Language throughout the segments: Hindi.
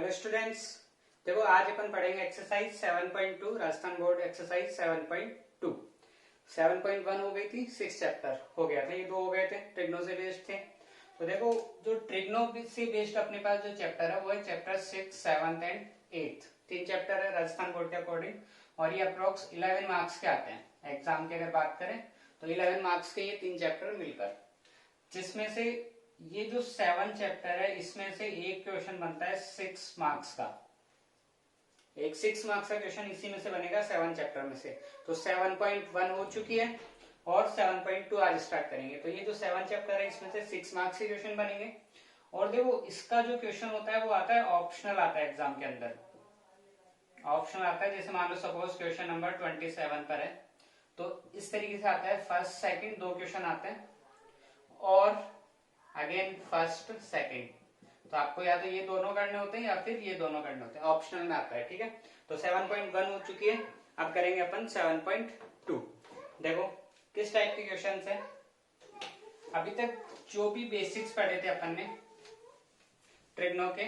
हेलो स्टूडेंट्स, देखो आज अपन पढ़ेंगे एक्सरसाइज 7.2 राजस्थान बोर्ड एक्सरसाइज 7.2। 7.1 हो गई थी, 6 चैप्टर हो गया था, ये दो हो गए थे, ट्रिग्नो से बेस्ड थे। तो देखो जो ट्रिग्नो से बेस्ड अपने पास जो चैप्टर है वो है चैप्टर 6, 7 एंड 8। तीन चैप्टर है राजस्थान बोर्ड के अकॉर्डिंग, और ये अप्रोक्स 11 मार्क्स के आते हैं एग्जाम की अगर बात करें तो 11 मार्क्स के ये तीन चैप्टर मिलकर, जिसमें से ये जो 7 चैप्टर है इसमें से एक क्वेश्चन बनता है 6 मार्क्स का। एक 6 मार्क्स का क्वेश्चन इसी में से बनेगा 7 चैप्टर में से। तो 7.1 हो चुकी है और 7.2 आज स्टार्ट करेंगे। तो ये जो 7 चैप्टर है इसमें से 6 मार्क्स के क्वेश्चन बनेंगे। और देखो इसका जो क्वेश्चन होता है वो आता है ऑप्शनल, आता है एग्जाम के अंदर ऑप्शनल आता है। जैसे मान लो सपोज क्वेश्चन नंबर 27 पर है तो इस तरीके से आता है, फर्स्ट सेकंड दो क्वेश्चन आते हैं और अगेन फर्स्ट सेकंड। तो आपको या तो ये दोनों करने होते हैं या फिर ये दोनों करने होते हैं, ऑप्शनल में आता है। ठीक है, तो 7.1 हो चुकी है, अब करेंगे अपन 7.2। देखो किस टाइप के क्वेश्चन है। अभी तक जो भी बेसिक्स पढ़े थे अपन ने ट्रिग्नो के,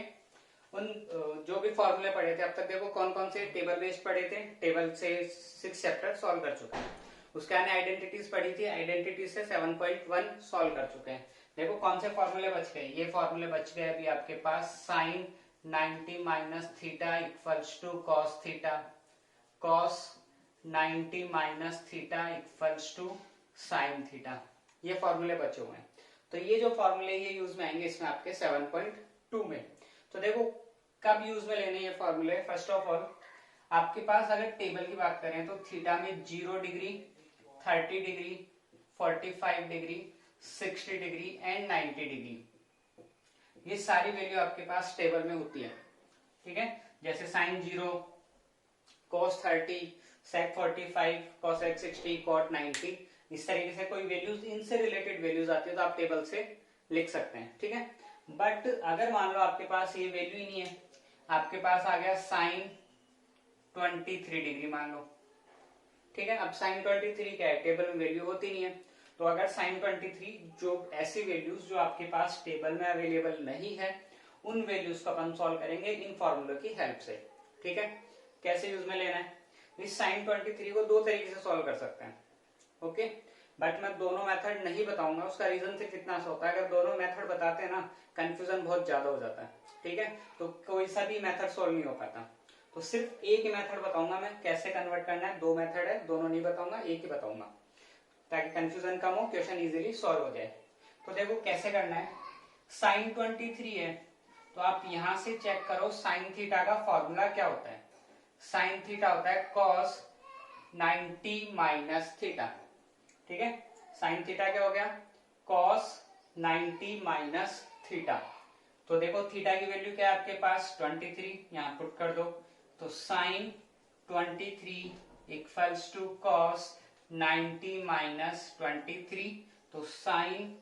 उन जो भी फॉर्मूले पढ़े थे अब तक, देखो कौन कौन से टेबल बेस्ड पढ़े थे, टेबल से 6 चैप्टर सॉल्व कर चुके हैं। उसके आने आइडेंटिटीज पढ़ी थी, आइडेंटिटी से 7.1 सॉल्व कर चुके हैं। देखो कौन से फॉर्मूले बच गए, ये फॉर्मूले बच गए अभी आपके पास, sine 90 minus theta equals to cos theta, cos 90 minus theta equals to sine theta, ये फॉर्मूले बचे हुए हैं। तो ये जो फॉर्मूले ये यूज में आएंगे इसमें आपके 7.2 में। तो देखो कब यूज में लेने ये फॉर्मूले। फर्स्ट ऑफ ऑल आपके पास अगर टेबल की बात करें तो थीटा में 0 degree, 30 degree, 45 degree, 60 degree and 90 degree, ये सारी वैल्यू आपके पास टेबल में होती है। ठीक है, जैसे sign 0, cos 30, sec 45, cosec 60, cot 90, इस तरीके से कोई वैल्यूज इनसे रिलेटेड वैल्यूज आती है तो आप टेबल से लिख सकते हैं। ठीक है, बट अगर मान लो आपके पास ये वैल्यू ही नहीं है, आपके पास आ गया साइन 23 डिग्री मान लो। ठीक है, अब साइन 23 क्या है, टेबल में वैल्यू होती नहीं है। तो अगर साइन 23, जो ऐसी वैल्यूज जो आपके पास टेबल में अवेलेबल नहीं है, उन वैल्यूज को अपन सॉल्व करेंगे इन फॉर्मूलों की हेल्प से। ठीक है, कैसे यूज में लेना है, इस साइन 23 को दो तरीके से सॉल्व कर सकते हैं। ओके, बट मैं दोनों मेथड नहीं बताऊंगा। उसका रीजन सिर्फ इतना सा होता है, अगर दोनों मेथड बताते हैं ना कंफ्यूजन बहुत ज्यादा हो जाता है। ठीक है, तो कोई सा भी मेथड सॉल्व नहीं हो पाता। तो सिर्फ एक ही मेथड बताऊंगा मैं कैसे कन्वर्ट करना है। दो मेथड है, दोनों नहीं बताऊंगा, एक ही बताऊंगा ताकि कंफ्यूजन कम हो, क्वेश्चन इजीली सॉल्व हो जाए। तो देखो कैसे करना है। साइन 23 है तो आप यहां से चेक करो साइन थीटा का फॉर्मूला क्या होता है। साइन थीटा होता है कॉस 90 माइनस थीटा। ठीक है, साइन थीटा क्या हो गया, कॉस 90 माइनस थीटा। तो देखो थीटा की वैल्यू क्या है आपके पास 23, यहां पुट कर दो। तो sine 23 equals to cos 90 minus 23। तो साइन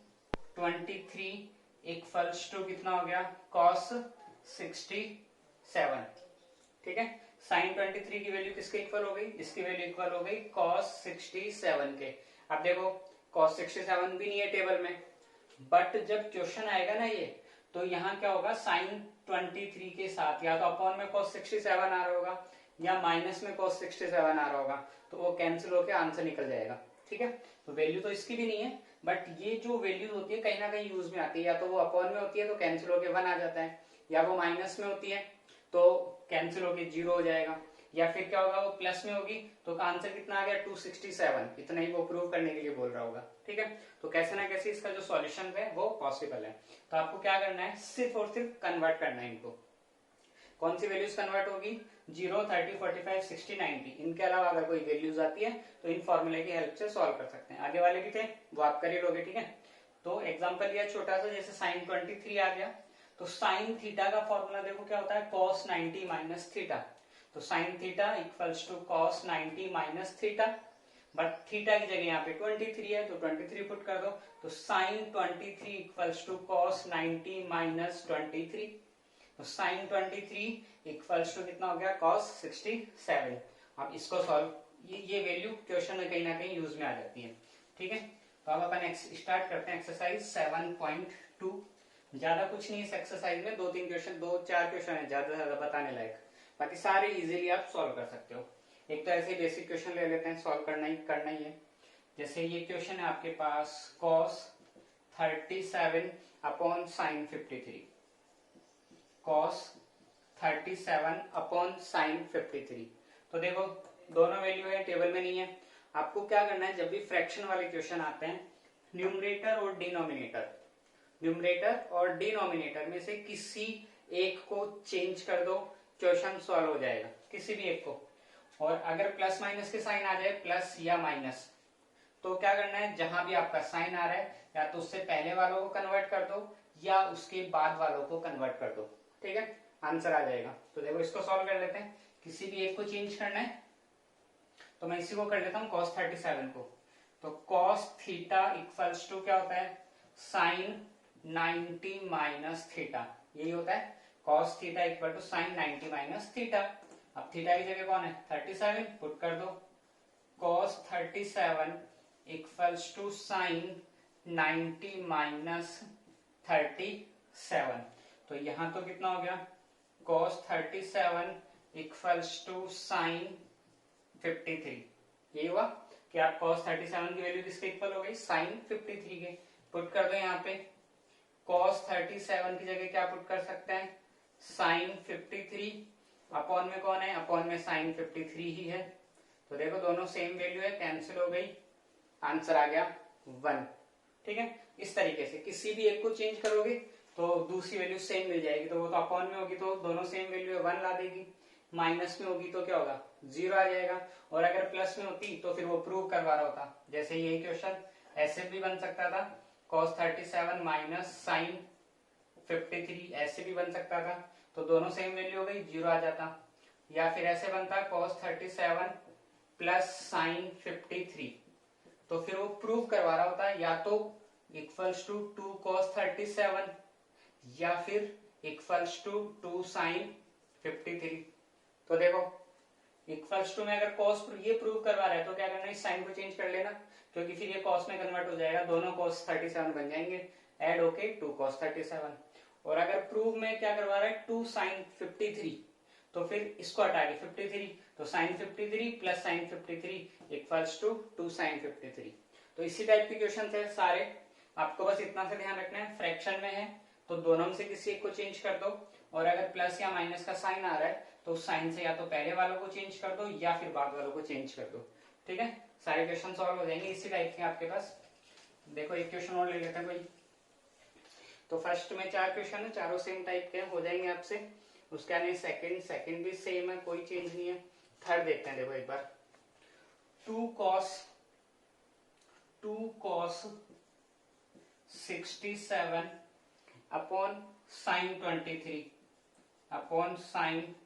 23 इक्वल्स टू कितना हो गया, कॉस 67। ठीक है, साइन 23 की वैल्यू किसके इक्वल हो गई, इसकी वैल्यू इक्वल हो गई कॉस 67 के। अब देखो कॉस 67 भी नहीं है टेबल में, बट जब क्वेश्चन आएगा ना ये, तो यहाँ क्या होगा, साइन 23 के साथ या तो अपॉन में cos 67 आ रहा होगा या माइनस में cos 67 आ रहा होगा, तो वो कैंसिल होकर आंसर निकल जाएगा। ठीक है, तो वैल्यू तो इसकी भी नहीं है, बट ये जो वैल्यू होती है कहीं ना कहीं यूज में आती है। या तो वो अपॉन में होती है तो कैंसिल होकर 1 आ जाता है, या वो माइनस में होती है तो कैंसिल होकर 0 हो जाएगा, या फिर क्या होगा वो प्लस में होगी तो आंसर कितना आ गया 267। इतना ही वो प्रूव करने के लिए बोल रहा होगा। ठीक है, तो कैसे ना कैसे इसका जो सॉल्यूशन है वो पॉसिबल है। तो आपको क्या करना है, सिर्फ और सिर्फ कन्वर्ट करना है इनको। कौन सी वैल्यूज कन्वर्ट होगी, 0, 30, 45, 60, 90। इनके अलावा अगर कोई वैल्यूज आती है तो इन फॉर्मूले की हेल्प से सॉल्व कर सकते हैं। आगे वाले भी थे वो आप कर ही लोगे। ठीक है, तो एग्जाम्पल लिया छोटा सा, जैसे साइन 23 आ गया तो साइन थीटा का फॉर्मूला देखो क्या होता है, कॉस 90 माइनस थीटा। तो sine theta equals to cos 90 minus theta, but theta की जगह यहाँ पे 23 है तो 23 पुट कर दो। तो sine 23 equals to cos 90 minus 23। तो साइन 23 इक्वल्स टू कितना हो गया, कॉस 67। अब इसको सॉल्व, ये वैल्यू क्वेश्चन में कहीं ना कहीं यूज में आ जाती है। ठीक है, तो अब अपन स्टार्ट करते हैं एक्सरसाइज 7.2। ज्यादा कुछ नहीं इस एक्सरसाइज में, 2-3 क्वेश्चन, 2-4 क्वेश्चन है ज्यादा से ज्यादा बताने लायक, बाकी सारे इजीली आप सॉल्व कर सकते हो। एक तो ऐसे बेसिक क्वेश्चन ले लेते हैं, सॉल्व करना ही है। जैसे ये क्वेश्चन है आपके पास cos 37 upon sine 53, cos 37 upon sine 53। तो देखो दोनों वैल्यू है, टेबल में नहीं है। आपको क्या करना है, जब भी फ्रैक्शन वाले क्वेश्चन आते हैं, न्यूमरेटर और डिनोमिनेटर में से किसी एक को चेंज कर दो, क्वेश्चन सॉल्व हो जाएगा, किसी भी एक को। और अगर प्लस माइनस के साइन आ जाए, प्लस या माइनस, तो क्या करना है, जहां भी आपका साइन आ रहा है या तो उससे पहले वालों को कन्वर्ट कर दो या उसके बाद वालों को कन्वर्ट कर दो, ठीक है, आंसर आ जाएगा। तो देखो इसको सॉल्व कर लेते हैं, किसी भी एक को चेंज करना है, तो मैं इसी को कर लेता हूँ cos 37 को। तो cos थीटा इक्वल्स टू क्या होता है, साइन 90 माइनस थीटा, यही होता है। cos theta equal to sine 90 minus theta. अब थीटा की जगह कौन है, 37, पुट कर दो। cos 37 equals to sine 90 minus 37। तो यहां तो कितना हो गया, cos 37 इक्वल्स टू साइन 53। यही हुआ कि आप cos 37 की वैल्यू किसके इक्वल हो गई, साइन 53 के। पुट कर दो यहाँ पे, cos 37 की जगह क्या पुट कर सकते हैं, साइन 53, अपॉन में कौन है, अपॉन में साइन 53 ही है। तो देखो दोनों सेम वैल्यू है, कैंसिल हो गई, आंसर आ गया 1। ठीक है, इस तरीके से किसी भी एक को चेंज करोगे तो दूसरी वैल्यू सेम मिल जाएगी। तो वो तो अपॉन में होगी तो दोनों सेम वैल्यू है, 1 ला देगी। माइनस में होगी तो क्या होगा, 0 आ जाएगा। और अगर प्लस में होती तो फिर वो प्रूव करवा रहा होता। जैसे यही क्वेश्चन ऐसे भी बन सकता था, cos 37 माइनस साइन 53, ऐसे भी बन सकता था। तो दोनों सेम वैल्यू हो गई, 0 आ जाता। या फिर ऐसे बनता cos 37 प्लस साइन 53, तो फिर वो प्रूव करवा रहा होता है, या तो इक्वल्स टू 2 cos 37 या फिर इक्वल्स टू 2 साइन 53। तो देखो इक्वल्स टू में अगर cos ये प्रूव करवा रहा है तो क्या करना है, इस साइन को चेंज कर लेना, क्योंकि फिर ये cos में कन्वर्ट हो जाएगा, दोनों cos 37 बन जाएंगे, ऐड होके 2 cos 37। और अगर प्रूव में क्या करवा रहा है, 2 साइन 53, तो फिर इसको हटा के 53, तो sine 53 plus sine 53 equals to 2 sine 53। तो इसी टाइप के क्वेश्चन है सारे। आपको बस इतना सा ध्यान रखना है, फ्रैक्शन में है तो दोनों में से किसी एक को चेंज कर दो, और अगर प्लस या माइनस का साइन आ रहा है तो साइन से या तो पहले वालों को चेंज कर दो या फिर बाद वालों को चेंज कर दो। ठीक है, सारे क्वेश्चन सॉल्व हो जाएंगे इसी टाइप के आपके पास। देखो एक क्वेश्चन और ले लेते हैं कोई। तो फर्स्ट में 4 क्वेश्चन है, चारों सेम टाइप के हो जाएंगे आपसे। उसके आगे सेकंड भी सेम है, कोई चेंज नहीं है। थर्ड देखते हैं, देखो एक बार, 2 cos 67 upon sine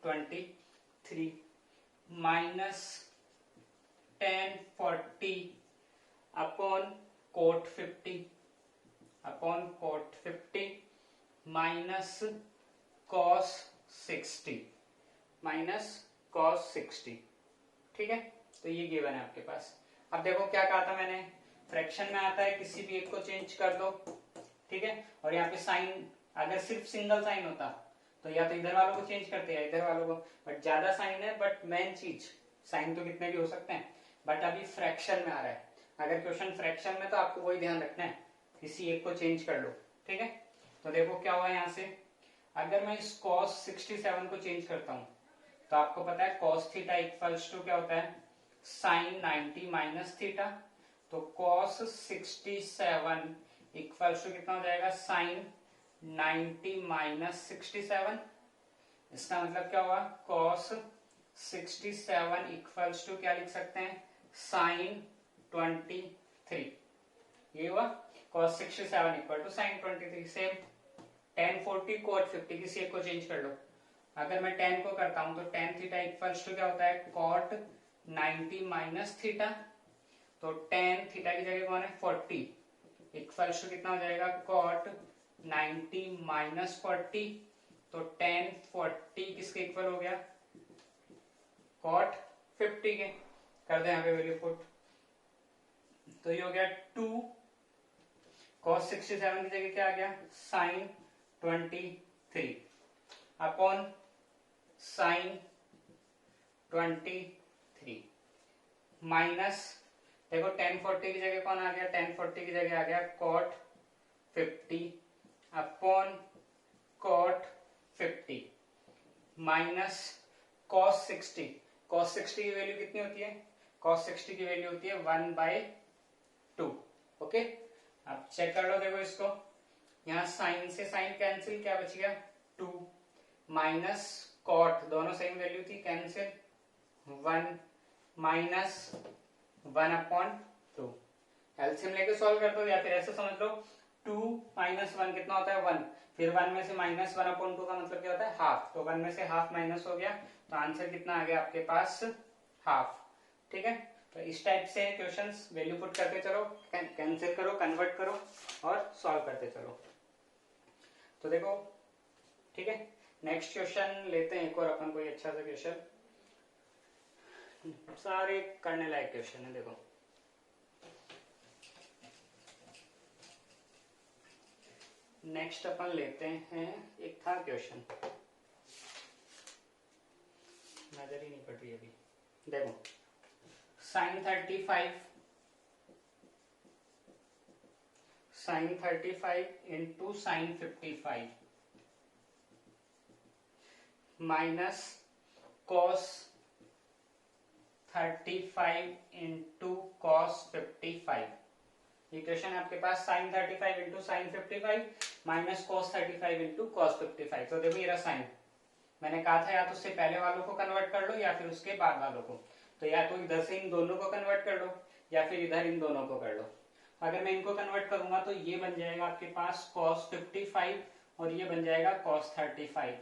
23 minus tan 40 upon cot 50 minus cos 60। ठीक है, तो ये गिवन है आपके पास। अब देखो क्या कहा था मैंने, फ्रैक्शन में आता है किसी भी एक को चेंज कर दो, ठीक है। और यहाँ पे साइन अगर सिर्फ सिंगल साइन होता तो या तो इधर वालों को चेंज करते हैं इधर वालों को, बट ज्यादा साइन है। बट मेन चीज, साइन तो कितने भी हो सकते हैं, बट अभी फ्रैक्शन में आ रहा है। अगर क्वेश्चन फ्रैक्शन में तो आपको वही ध्यान रखना है, किसी एक को चेंज कर लो, ठीक है। तो देखो क्या हुआ यहाँ से, अगर मैं इस cos 67 को चेंज करता हूं तो आपको पता है cos थीटा इक्वल्स टू क्या होता है, साइन 90 माइनस थीटा। तो cos 67 इक्वल्स टू कितना हो जाएगा, साइन 90 माइनस 67। इसका मतलब क्या हुआ, cos 67 इक्वल्स टू क्या लिख सकते हैं, साइन 23। ये हुआ cos 67 equal to sine 23। Same tan 40 cot 50, किसी एक को चेंज कर लो। अगर मैं tan को करता हूं तो tan थीटा इक्वल्स टू क्या होता है, cot 90 माइनस थीटा। तो tan थीटा की जगह कौन है, 40 इक्वल्स टू कितना हो जाएगा, cot 90 माइनस 40। तो tan 40 किसके इक्वल हो गया, cot 50 के। कर दे यहाँ पे वैल्यू पुट, तो ये हो गया 2 cos 67 की जगह क्या आ गया, साइन 23 अपॉन साइन 23 माइनस, देखो tan 40 की जगह कौन आ गया, tan 40 की जगह आ गया cot 50 upon cot 50 minus cos 60। cos 60 की वैल्यू कितनी होती है, cos 60 की वैल्यू होती है 1/2। ओके, अब चेक कर लो, देखो इसको, यहाँ साइन से साइन कैंसिल, क्या बच गया 2 माइनस कॉट, दोनों सेम वैल्यू थी, कैंसिल 1 माइनस 1/2। एलसीएम लेके सॉल्व कर दो, या फिर ऐसे समझ लो 2 माइनस 1 कितना होता है 1, फिर 1 में से माइनस 1/2 का मतलब क्या होता है हाफ, तो 1 में से हाफ माइनस हो गया, तो आंसर कितना आ गया आपके पास हाफ। ठीक है, तो इस टाइप से क्वेश्चंस वैल्यू पुट करते चलो, कैंसिल करो, कन्वर्ट करो और सॉल्व करते चलो। तो देखो, ठीक है, नेक्स्ट क्वेश्चन लेते हैं एक और अपन, कोई अच्छा सा क्वेश्चन, सारे करने लायक क्वेश्चन है। देखो नेक्स्ट अपन लेते हैं, एक था क्वेश्चन, नजर ही नहीं पड़ रही अभी। देखो sine 35 into sine 55 minus cos 35 into cos 55। ये क्वेश्चन है आपके पास, sine 35 into sine 55 minus cos 35 into cos 55। तो देखो ये रहा साइन, मैंने कहा था या तो उससे पहले वालों को कन्वर्ट कर लो या फिर उसके बाद वालों को, तो या तो इधर से इन दोनों को कन्वर्ट कर लो या फिर इधर इन दोनों को कर लो। अगर मैं इनको कन्वर्ट करूंगा तो ये बन जाएगा आपके पास cos 55 और ये बन जाएगा cos 35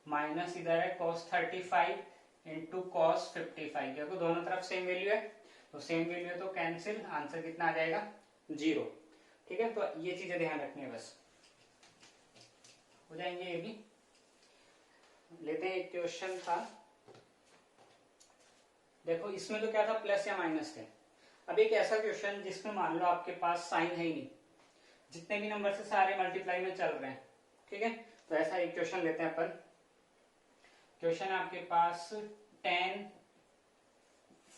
माइनस इधर है cos 35 इंटू cos 55, देखो दोनों तरफ सेम वैल्यू है, तो सेम वैल्यू है तो कैंसिल, आंसर कितना आ जाएगा 0। ठीक है, तो ये चीजें ध्यान रखनी है, बस हो जाएंगे ये भी। लेते हैं, एक क्वेश्चन था, देखो इसमें तो क्या था प्लस या माइनस थे। अब एक ऐसा क्वेश्चन जिसमें मान लो आपके पास साइन है ही नहीं, जितने भी नंबर से सारे मल्टीप्लाई में चल रहे हैं। ठीक है, तो ऐसा एक क्वेश्चन लेते हैं अपन। क्वेश्चन आपके पास tan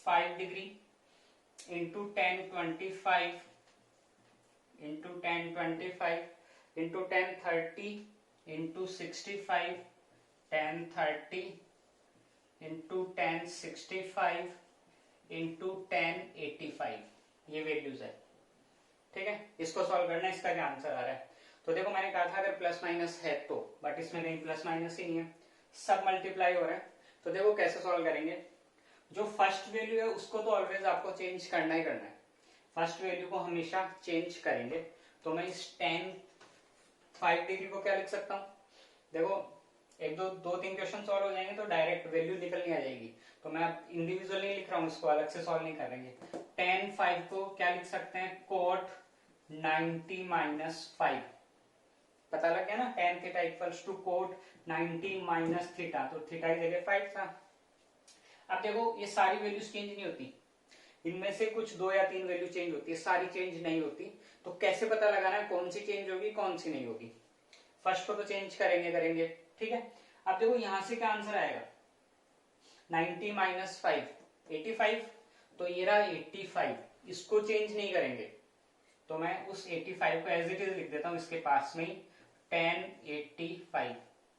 5 degree into tan 25 into tan 25 into tan 30 into 65 tan 30 into tan 65 into tan 85, ये वैल्यूज है। ठीक है, इसको सॉल्व करना है, इसका क्या आंसर आ रहा है। तो देखो मैंने कहा था अगर प्लस माइनस है तो, बट इसमें नहीं, प्लस माइनस ही नहीं है, सब मल्टीप्लाई हो रहा है। तो देखो कैसे सॉल्व करेंगे, जो फर्स्ट वैल्यू है उसको तो ऑलवेज आपको चेंज करना ही करना है, फर्स्ट वैल्यू को हमेशा चेंज करेंगे। तो मैं इस tan 5 डिग्री को क्या लिख सकता हूँ, देखो एक दो तीन क्वेश्चन सॉल्व हो जाएंगे तो डायरेक्ट वैल्यू निकलनी आ जाएगी, तो मैं अब इंडिविजुअल नहीं लिख रहा हूँ, इसको अलग से सॉल्व नहीं करेंगे। tan 5 को क्या लिख सकते हैं, cot 90 माइनस 5, पता लग गया ना, tan theta equals to cot 90 minus theta, तो थीटा की जगह 5 था। अब देखो ये सारी वैल्यूज चेंज नहीं होती, इनमें से कुछ 2 या 3 वैल्यू चेंज होती है, सारी चेंज नहीं होती। तो कैसे पता लगाना है कौन सी चेंज होगी कौन सी नहीं होगी, फर्स्ट को तो चेंज करेंगे। ठीक है, अब देखो यहां से क्या आंसर आएगा, 90 माइनस 5 85, तो ये रहा 85, इसको चेंज नहीं करेंगे, तो मैं उस 85 को एज इट इज लिख देता हूं इसके पास में ही, tan 85।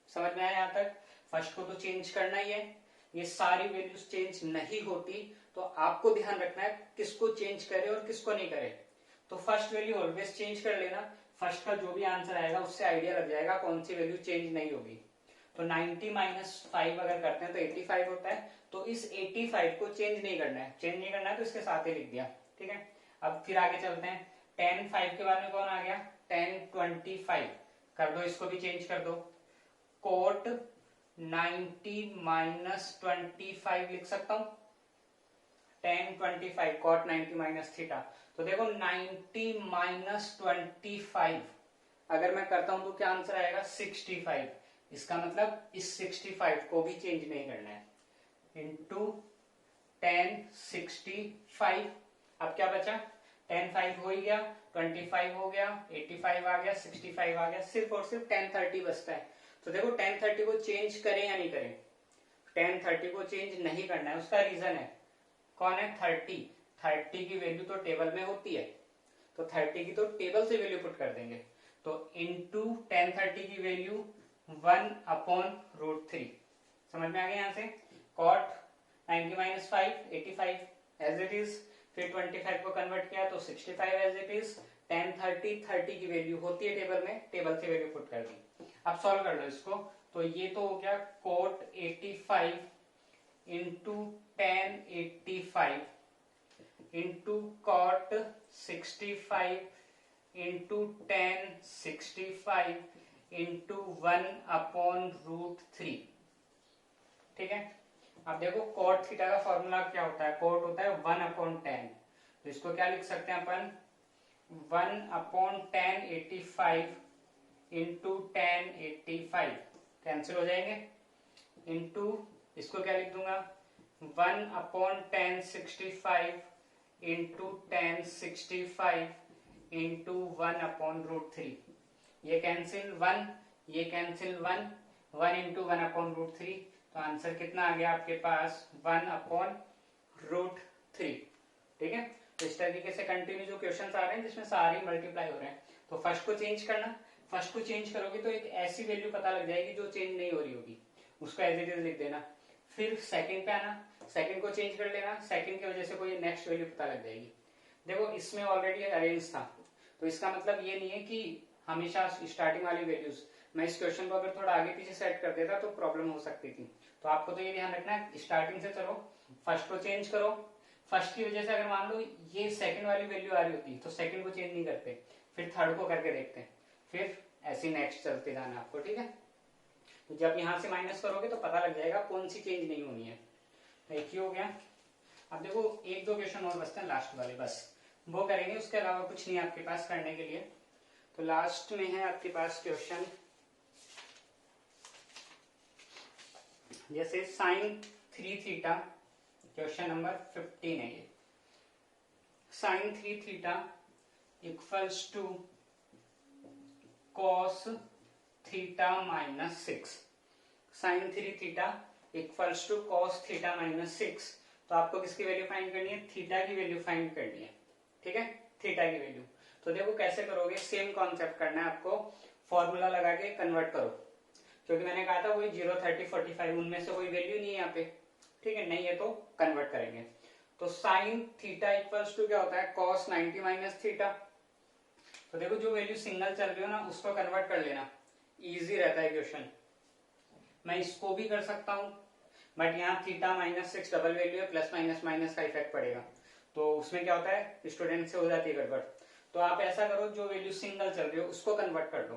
समझ में आया यहाँ तक, फर्स्ट को तो चेंज करना ही है, ये सारी वैल्यूज चेंज नहीं होती, तो आपको ध्यान रखना है किसको चेंज करे और किसको नहीं करे। तो फर्स्ट वैल्यू ऑलवेज चेंज कर लेना, फर्स्ट का जो भी आंसर आएगा उससे आइडिया लग जाएगा कौन सी वैल्यू चेंज नहीं होगी। तो 90 माइनस 5 अगर करते हैं तो 85 होता है, तो इस 85 को चेंज नहीं करना है, चेंज नहीं करना है तो इसके साथ ही लिख दिया। ठीक है, अब फिर आगे चलते हैं, tan 5 के बाद में कौन आ गया, tan 25 कर दो, इसको भी चेंज कर दो, cot 90 माइनस 25 लिख सकता हूं, tan 25 cot 90 माइनस थीटा। तो देखो 90 माइनस 25 अगर मैं करता हूं तो क्या आंसर आएगा 65, इसका मतलब इस 65 को भी चेंज नहीं करना है, इंटू tan 65। अब क्या बचा 10 5 हो ही गया, 25 हो गया, 85 आ गया, 65 आ गया, सिर्फ और सिर्फ 10 30 बचता है। तो देखो 10 30 को चेंज करें या नहीं करें, 10 30 को चेंज नहीं करना है। उसका रीजन है, कौन है, 30। 30 की वैल्यू तो टेबल में होती है, तो 30 की तो टेबल से वैल्यू पुट कर देंगे। तो इंटू 10 30 की वैल्यू 1/√3, समझ में आ गया। यहाँ से cot 90 - 5 85 एज इट इज, फिर 25 को कन्वर्ट किया तो 65 एज इट इज। 10 30 30 की वैल्यू होती है टेबल में, टेबल से वैल्यू पुट कर दी। अब सॉल्व कर लो इसको, तो ये तो हो गया cot 85 into 10 85 into cot 65 into 10 65 into 1/√3। ठीक है, अब देखो cot थीटा का फॉर्मूला क्या होता है, cot होता है 1/10। तो इसको क्या लिख सकते हैं अपन, 1/10 85 इंटू 10 85 कैंसिल हो जाएंगे, इंटू इसको क्या लिख दूंगा, 1/10 65 इंटू 10 65 इंटू 1/√3। ये कैंसिल 1, ये कैंसिल 1, 1 इंटू 1/√3। तो आंसर कितना आ गया आपके पास, 1/√3। ठीक है, तो इस तरीके से कंटिन्यू जो क्वेश्चंस आ रहे हैं जिसमें सारे मल्टीप्लाई हो रहे हैं, तो फर्स्ट को चेंज करना, फर्स्ट को चेंज करोगे तो एक ऐसी वैल्यू पता लग जाएगी जो चेंज नहीं हो रही होगी, उसको एज इट इज लिख देना। फिर सेकंड पे आना, सेकंड को चेंज कर लेना, सेकंड की वजह से कोई नेक्स्ट वैल्यू पता लग जाएगी। देखो इसमें ऑलरेडी अरेंज था, तो इसका मतलब ये नहीं है कि हमेशा स्टार्टिंग वाली वैल्यूज, मैं इस क्वेश्चन को अगर थोड़ा आगे पीछे सेट कर देता तो प्रॉब्लम हो सकती थी। तो आपको तो ये ध्यान रखना है, स्टार्टिंग से चलो, फर्स्ट को चेंज करो, फर्स्ट की वजह से अगर मान लो ये सेकंड वाली वैल्यू आ रही होती तो सेकंड को चेंज नहीं करते, फिर थर्ड को करके देखते हैं, फिर ऐसे नेक्स्ट चलते जाना आपको। ठीक है, तो जब यहां से माइनस करोगे तो पता लग जाएगा कौन सी चेंज नहीं होनी है। एक ही हो गया। अब देखो एक दो क्वेश्चन और बचते हैं लास्ट वाले, बस वो करेंगे, उसके अलावा कुछ नहीं आपके पास करने के लिए। तो लास्ट में है आपके पास क्वेश्चन, जैसे sin 3 थीटा, क्वेश्चन नंबर 15 है ये। sin 3 theta equals to cos theta -6। sin 3 theta equals to cos theta -6। तो आपको किसकी वैल्यू फाइंड करनी है, थीटा की वैल्यू फाइंड करनी है। ठीक है, थीटा की वैल्यू। तो देखो कैसे करोगे, सेम कॉन्सेप्ट करना है आपको, फॉर्मूला लगा के कन्वर्ट करो, क्योंकि मैंने कहा था वही 0 30 45 उनमें से कोई वैल्यू नहीं है यहाँ पे। ठीक है, नहीं है तो कन्वर्ट करेंगे। तो साइन थीटा इक्वल्स टू क्या होता है, cos 90 - थीटा। तो देखो जो वैल्यू सिंगल चल रही हो ना उसको कन्वर्ट कर लेना, इजी रहता है क्वेश्चन। मैं इसको भी कर सकता हूँ, बट यहाँ थीटा -6 डबल वैल्यू है, प्लस माइनस माइनस का इफेक्ट पड़ेगा, तो उसमें क्या होता है स्टूडेंट से हो जाती है गड़बड़। तो आप ऐसा करो, जो वैल्यू सिंगल चल रही हो उसको कन्वर्ट कर दो।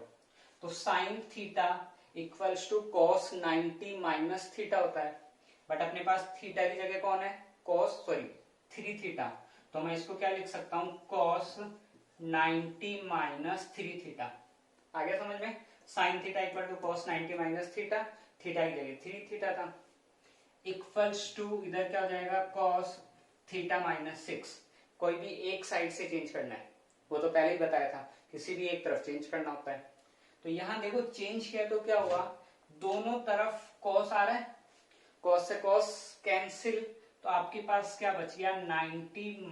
तो sine theta equals to cos 90 - theta होता है, बट अपने पास थीटा की जगह कौन है, cos 3 थीटा। तो मैं इसको क्या लिख सकता हूँ, cos 90 - 3 थीटा। आ गया समझ में, sine theta equal to cos 90 - theta, theta की जगह 3 थीटा था, इक्वल्स टू इधर क्या हो जाएगा, cos थीटा -6। कोई भी एक साइड से चेंज करना है, वो तो पहले ही बताया था, किसी भी एक तरफ चेंज करना होता है। तो यहां देखो चेंज किया तो क्या हुआ, दोनों तरफ cos आ रहा है, cos से cos कैंसिल, तो आपके पास क्या बच गया, 90 -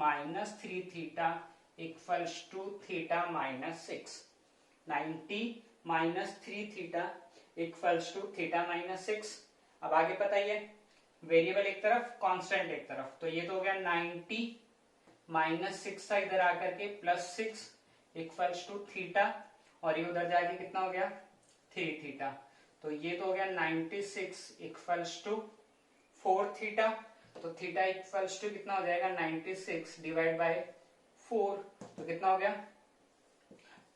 3 theta equals to theta -6। 90 - 3 theta equals to theta -6। अब आगे पता ही है, वेरिएबल एक तरफ, कांस्टेंट एक तरफ, तो ये तो हो गया 90 - 6 था इधर आकर के +6 इक्वल्स टू थीटा, और ये उधर जाके कितना हो गया, 3 थीटा। तो ये तो हो गया 96 इक्वल्स टू 4 थीटा। तो थीटा इक्वल्स टू कितना हो जाएगा, 96 डिवाइड बाय 4, तो कितना हो गया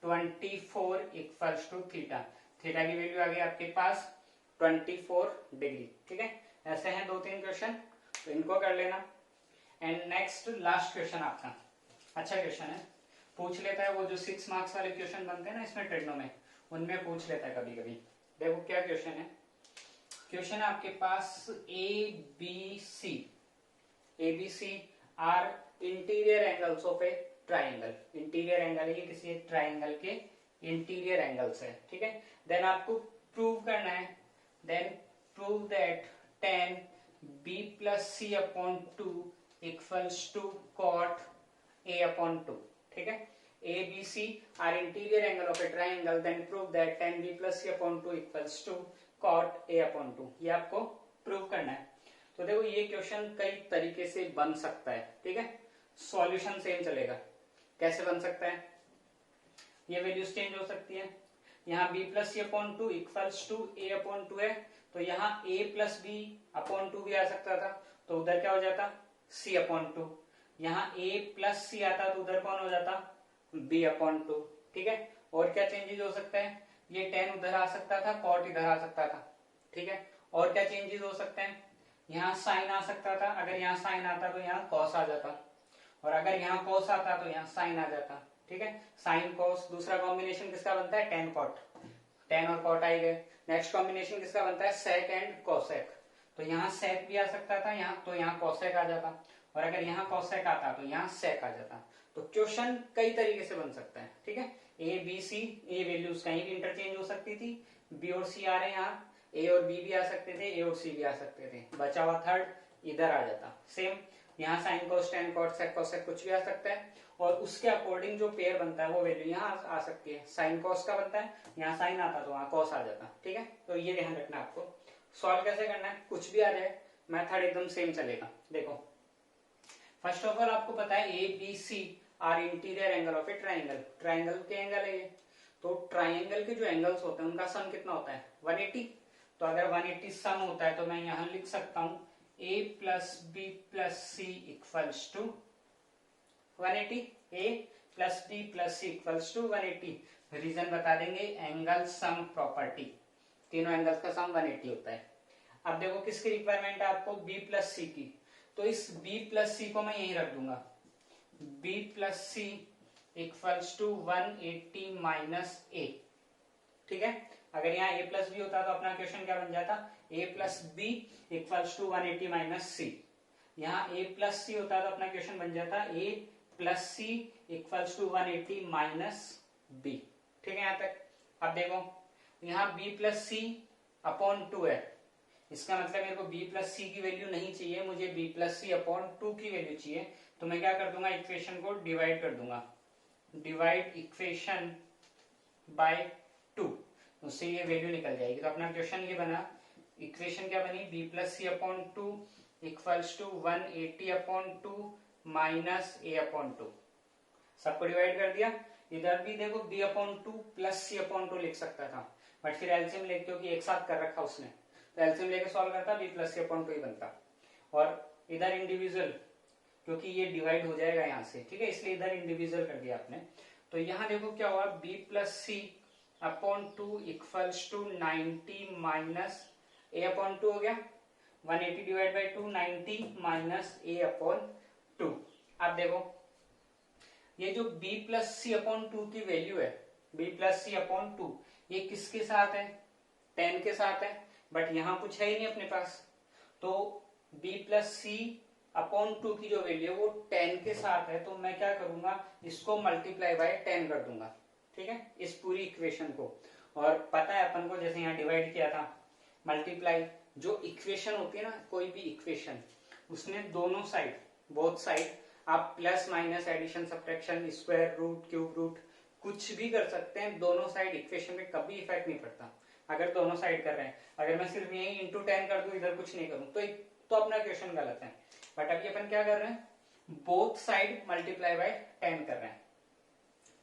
24 इक्वल्स टू थीटा। थीटा की वैल्यू आ गई आपके पास 24 डिग्री। ठीक है, ऐसे हैं 2-3 क्वेश्चन, तो इनको कर लेना। एंड नेक्स्ट लास्ट क्वेश्चन आपका अच्छा क्वेश्चन है, पूछ लेता है वो जो 6 मार्क्स वाले क्वेश्चन बनते हैं ना इसमें ट्रिग्नो में, उनमें पूछ लेता है कभी कभी। देखो क्या क्वेश्चन है, क्वेश्चन है आपके पास ABC are interior angles of a triangle, interior angle है ये किसी एक ट्राइंगल के इंटीरियर एंगल्स है, ठीक है। देन आपको प्रूव करना है, then prove that tan b plus c upon 2 equals to cot a upon 2, ठीक है। a b c are interior angle of a triangle, then prove that tan b plus c upon 2 equals to cot a upon 2, ये आपको प्रूव करना है। तो देखो ये क्वेश्चन कई तरीके से बन सकता है, ठीक है, सॉल्यूशन सेम चलेगा। कैसे बन सकता है, ये वैल्यूज चेंज हो सकती है। यहाँ b plus C upon two equals to a upon two है, तो यहाँ a plus B upon two भी आ सकता था, तो उधर क्या हो जाता c अपॉन टू। यहाँ a प्लस सी आता तो उधर कौन हो जाता b अपॉन टू, ठीक है। और क्या चेंजेस हो सकता है, ये tan उधर आ सकता था, cot इधर आ सकता था, ठीक है। और क्या चेंजेस हो सकते हैं, यहाँ साइन आ सकता था, अगर यहाँ साइन आता तो यहाँ कॉस आ जाता, और अगर यहाँ कॉस आता तो यहाँ साइन आ जाता, ठीक है। साइन कॉस, दूसरा कॉम्बिनेशन किसका बनता है टेन कॉट, टेन और कॉट आए गए। नेक्स्ट कॉम्बिनेशन किसका बनता है सेक एंड कॉसेक, तो यहाँ सेक भी आ सकता था यहाँ, तो यहाँ कॉसेक आ जाता, और अगर यहाँ कॉसेक आता तो यहाँ सेक आ जाता। तो क्वेश्चन कई तरीके से बन सकता है, ठीक है। A B C, A values कहीं भी इंटरचेंज हो सकती थी, बी और सी आ रहे हैं यहाँ, ए और बी भी आ सकते थे, ए और सी भी आ सकते थे, बचा हुआ थर्ड इधर आ जाता। सेम यहाँ sine cos tan cot sec cosec कुछ भी आ सकता है, और उसके अकॉर्डिंग जो पेयर बनता है वो वैल्यू यहाँ आ सकती है। साइन कॉस का बनता है, यहाँ साइन आता तो वहां कॉस आ जाता, ठीक है। तो ये ध्यान रखना आपको। सॉल्व कैसे करना है, कुछ भी आ जाए मेथड एकदम सेम चलेगा। देखो फर्स्ट ऑफ ऑल आपको पता है A B C are interior angle of a triangle, triangle के एंगल है ये, तो ट्राइंगल के जो एंगल्स होते हैं उनका सम कितना होता है 180। तो अगर 180 सम होता है तो मैं यहां लिख सकता हूं a plus B plus C equals to 180, a plus B plus C equals to 180। Reason बता देंगे, एंगल सम प्रॉपर्टी, तीनों एंगल्स का सम 180 होता है। अब देखो किसकी रिक्वायरमेंट है आपको, b प्लस सी की, तो इस b प्लस सी को मैं यहीं रख दूंगा, b plus C equals to 180 minus a, ठीक है। अगर यहाँ a प्लस बी होता तो अपना क्वेश्चन क्या बन जाता, a plus B equals to 180 minus C. यहाँ a प्लस सी होता तो अपना क्वेश्चन बन जाता a plus C equals to 180 minus B, ठीक है यहाँ तक। अब देखो यहाँ b plus C upon two है, इसका मतलब मेरे को b प्लस सी की वैल्यू नहीं चाहिए, मुझे b plus C upon two की वैल्यू चाहिए। तो मैं क्या कर दूंगा, इक्वेशन को डिवाइड कर दूंगा, डिवाइड इक्वेशन बाय टू, उससे ये वैल्यू निकल जाएगी। तो अपना क्वेश्चन ये बना, इक्वेशन क्या बनी, b plus C upon two equals to 180 upon two minus a upon two, सबको डिवाइड कर दिया। इधर भी देखो b upon two plus C upon two लिख सकता था, बट फिर एलसीएम लेके, क्योंकि एक साथ कर रखा उसने, तो एलसीएम लेके सॉल्व करता b plus C upon to ही बनता। और इधर इंडिविजुअल, क्योंकि ये डिवाइड हो जाएगा यहाँ से, ठीक है, इसलिए इधर इंडिविजुअल कर दिया आपने। तो यहाँ देखो क्या हुआ, b plus C upon two equals to 90 minus a upon two हो गया, 180 divide by two 90 minus a upon two. अब देखो ये जो b plus C upon two की वैल्यू है, b plus C upon two, ये किसके साथ है, 10 के साथ है, बट यहाँ कुछ है ही नहीं अपने पास। तो b plus C upon two की जो वैल्यू है वो 10 के साथ है, तो मैं क्या करूंगा, इसको मल्टीप्लाई बाय 10 कर दूंगा, ठीक है, इस पूरी इक्वेशन को। और पता है अपन को, जैसे यहाँ डिवाइड किया था, मल्टीप्लाई, जो इक्वेशन होती है ना कोई भी इक्वेशन, उसमें दोनों साइड, बोथ साइड आप plus minus addition subtraction square root cube root कुछ भी कर सकते हैं, दोनों साइड इक्वेशन में कभी इफेक्ट नहीं पड़ता अगर दोनों साइड कर रहे हैं। अगर मैं सिर्फ यही इंटू 10 कर दूं, इधर कुछ नहीं करूं, तो अपना क्वेश्चन गलत है। बट अभी अपन क्या कर रहे हैं, बोथ साइड मल्टीप्लाई बाय 10 कर रहे हैं,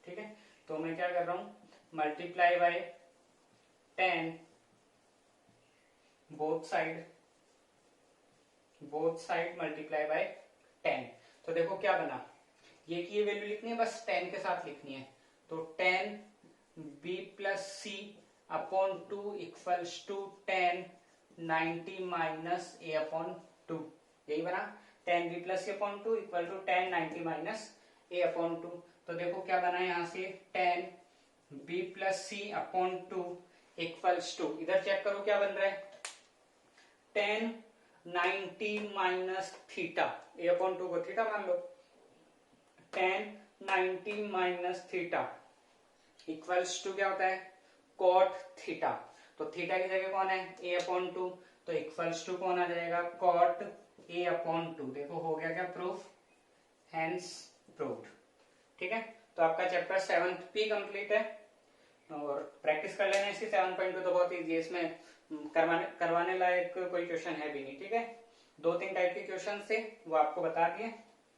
ठीक है। तो मैं क्या कर रहा हूं, multiply by 10 both side multiply by 10। तो देखो क्या बना, ये की ये वैल्यू लिखनी है, बस 10 के साथ लिखनी है। तो 10 b plus C upon two equals to 10 90 minus a upon two, यही बना 10 b plus C upon two equal to 10 90 minus a upon two. तो देखो क्या बना यहाँ से, 10 b plus C upon two equals to, इधर चेक करो क्या बन रहा है, 10 90 minus theta, a upon two को थीटा मान लो, 10 90 माइनस थीटा इक्वल्स टू क्या होता है, कॉट थीटा। तो थीटा की जगह कौन है, a अपॉन 2, तो इक्वल्स टू कौन आ जाएगा, कॉट a अपॉन 2। देखो हो गया क्या प्रूफ, हेंस प्रूव्ड। ठीक है, तो आपका चैप्टर 7th भी कंप्लीट है और प्रैक्टिस कर लेना इसकी। 7.2 तो बहुत इजी है, इसमें करवाने लायक कोई क्वेश्चन है भी नहीं। ठीक है, 2-3 टाइप के क्वेश्चन थे वो आपको बता दिए।